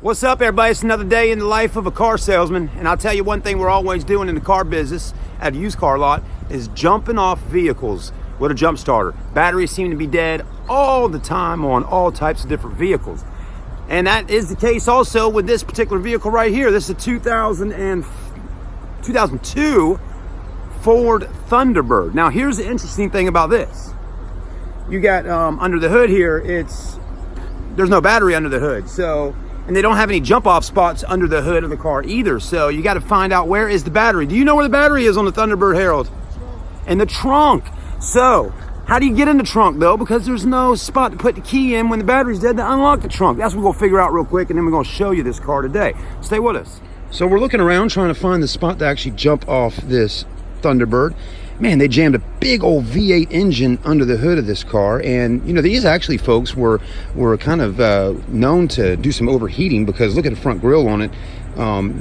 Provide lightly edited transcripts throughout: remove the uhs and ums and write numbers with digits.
What's up, everybody? It's another day in the life of a car salesman, and I'll tell you one thing we're always doing in the car business at a used car lot is jumping off vehicles with a jump starter. Batteries seem to be dead all the time on all types of different vehicles, and that is the case also with this particular vehicle right here. This is a 2002 Ford Thunderbird. Now, here's the interesting thing about this. You got under the hood here, there's no battery under the hood, and they don't have any jump off spots under the hood of the car either. So you got to find out, where is the battery? Do you know where the battery is on the Thunderbird, Harold? In the trunk. So how do you get in the trunk though? Because there's no spot to put the key in when the battery's dead to unlock the trunk. That's what we're gonna figure out real quick, and then we're gonna show you this car today. Stay with us. So we're looking around trying to find the spot to actually jump off this Thunderbird. Man, they jammed a big old V8 engine under the hood of this car, and you know, these actually folks were kind of known to do some overheating, because look at the front grille on it.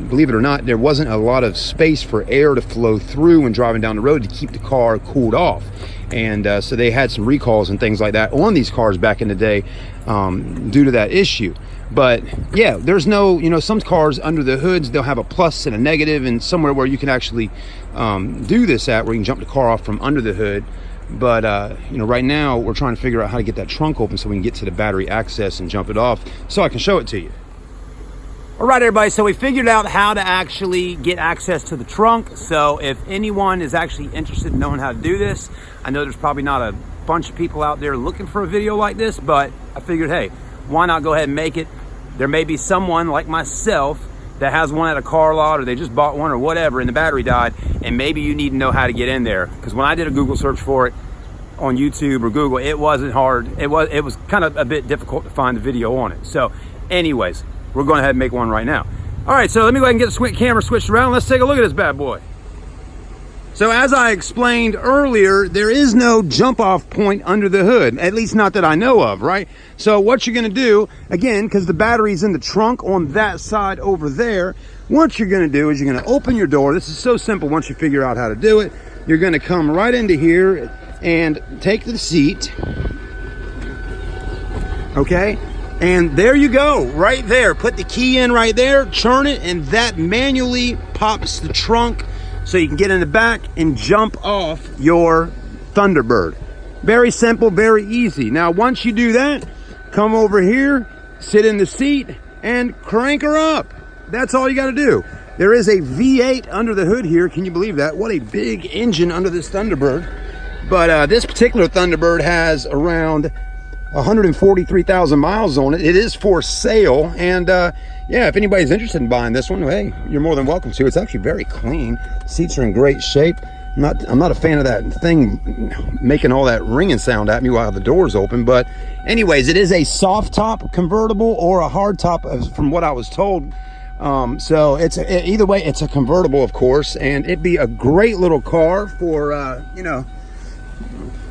Believe it or not, there wasn't a lot of space for air to flow through when driving down the road to keep the car cooled off, and so they had some recalls and things like that on these cars back in the day due to that issue. But yeah, there's no, you know, some cars under the hoods, they'll have a plus and a negative, and somewhere where you can actually do this at, where you can jump the car off from under the hood. But you know, right now we're trying to figure out how to get that trunk open so we can get to the battery access and jump it off so I can show it to you. All right, everybody, so we figured out how to actually get access to the trunk. So if anyone is actually interested in knowing how to do this, I know there's probably not a bunch of people out there looking for a video like this, but I figured, hey, why not go ahead and make it? There may be someone like myself that has one at a car lot, or they just bought one or whatever and the battery died, and maybe you need to know how to get in there. Because when I did a Google search for it on YouTube or Google, it wasn't hard. It was kind of a bit difficult to find the video on it. So anyways, we're going ahead and make one right now. All right, so let me go ahead and get the camera switched around. Let's take a look at this bad boy. So as I explained earlier, there is no jump off point under the hood, at least not that I know of, right? So what you're gonna do, again, because the battery's in the trunk on that side over there, what you're gonna do is you're gonna open your door. This is so simple once you figure out how to do it. You're gonna come right into here and take the seat, okay? And there you go, right there. Put the key in right there, turn it, and that manually pops the trunk so you can get in the back and jump off your Thunderbird. Very simple, very easy. Now, once you do that, come over here, sit in the seat, and crank her up. That's all you gotta do. There is a V8 under the hood here. Can you believe that? What a big engine under this Thunderbird. But this particular Thunderbird has around 143,000 miles on it. It is for sale, and yeah, if anybody's interested in buying this one, hey, you're more than welcome to. It's actually very clean. Seats are in great shape. I'm not a fan of that thing making all that ringing sound at me while the door's open, but anyways, it is a soft top convertible or a hard top, from what I was told. So either way, it's a convertible, of course, and it'd be a great little car for you know,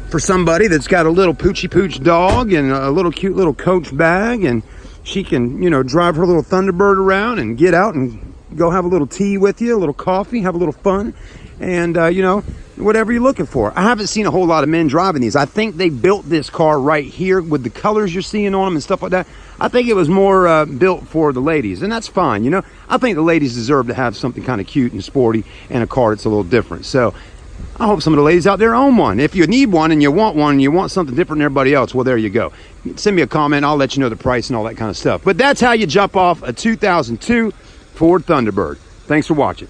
for somebody that's got a little poochy pooch dog and a little cute little coach bag, and she can, you know, drive her little Thunderbird around and get out and go have a little tea with you, a little coffee, have a little fun, and you know, whatever you're looking for. I haven't seen a whole lot of men driving these. I think they built this car right here with the colors you're seeing on them and stuff like that. I think it was more built for the ladies, and that's fine. You know, I think the ladies deserve to have something kind of cute and sporty and a car that's a little different. So I hope some of the ladies out there own one. If you need one and you want one and you want something different than everybody else, well, there you go. Send me a comment. I'll let you know the price and all that kind of stuff. But that's how you jump off a 2002 Ford Thunderbird. Thanks for watching.